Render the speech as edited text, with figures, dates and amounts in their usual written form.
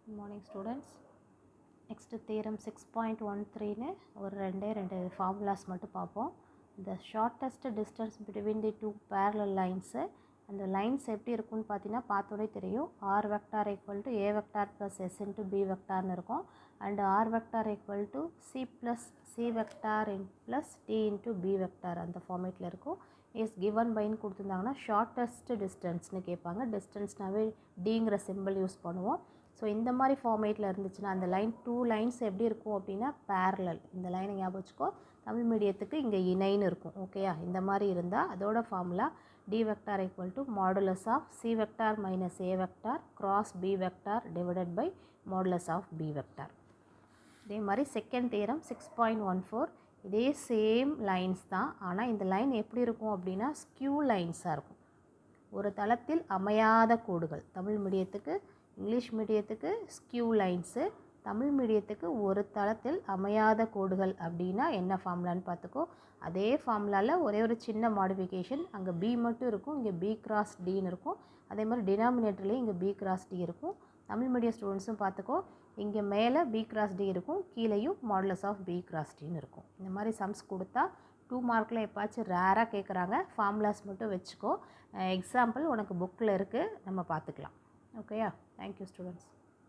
Good morning students. Next theorem 6.13 ஒரு ரெண்டு formulas மட்டும் பார்ப்போம். The shortest distance between the two parallel lines, அந்த lines எப்படி இருக்கும்னு பார்த்தீங்கன்னா பார்த்தோடே தெரியும். R vector equal to A vector plus S into B vector இருக்கும். And R vector equal to C plus C vector plus T into B vector அந்த ஃபார்மேட்டில் இருக்கும். is given byன்னு கொடுத்துருந்தாங்கன்னா shortest distanceனு கேட்பாங்க. டிஸ்டன்ஸ்னாவே Dங்கிற சிம்பிள் யூஸ் பண்ணுவோம். ஸோ இந்த மாதிரி ஃபார்மேட்டில் இருந்துச்சுன்னா அந்த லைன் 2 லைன்ஸ் எப்படி இருக்கும் அப்படின்னா பேரலல். இந்த லைனை ஞாபகம் வச்சுக்கோ, தமிழ் மீடியத்துக்கு இங்கே இணைன்னு இருக்கும். ஓகேயா, இந்த மாதிரி இருந்தால் அதோட formula d vector equal to modulus of c vector minus a vector cross b vector divided by modulus of b vector. இதே மாதிரி செகண்ட் தியரம் 6.14 இதே சேம் லைன்ஸ் தான். ஆனால் இந்த லைன் எப்படி இருக்கும் அப்படின்னா ஸ்கியூ லைன்ஸாக இருக்கும். ஒரு தளத்தில் அமையாத கோடுகள். தமிழ் மீடியத்துக்கு இங்கிலீஷ் மீடியத்துக்கு ஸ்கியூ லைன்ஸு, தமிழ் மீடியத்துக்கு ஒரு தளத்தில் அமையாத கோடுகள் அப்படின்னா என்ன ஃபார்முலான்னு பார்த்துக்கோ. அதே ஃபார்முலாவில் ஒரே ஒரு சின்ன மாடிஃபிகேஷன், அங்கே பி மட்டும் இருக்கும், இங்கே பி கிராஸ் டின்னு இருக்கும். அதே மாதிரி டினாமினேட்டர்லேயும் இங்கே பி கிராஸ் டி இருக்கும். தமிழ் மீடியம் ஸ்டூடெண்ட்ஸும் பார்த்துக்கோ, இங்கே மேலே பி கிராஸ் டி இருக்கும், கீழேயும் மாடுலஸ் ஆஃப் பி கிராஸ் டின்னு இருக்கும். இந்த மாதிரி சம்ஸ் கொடுத்தா 2 மார்க்கில் எப்பாச்சும் ரேராக கேட்குறாங்க. ஃபார்முலாஸ் மட்டும் வச்சுக்கோ. எக்ஸாம்பிள் உனக்கு புக்கில் இருக்குது, நம்ம பார்த்துக்கலாம். ஓகேயா? Thank you students.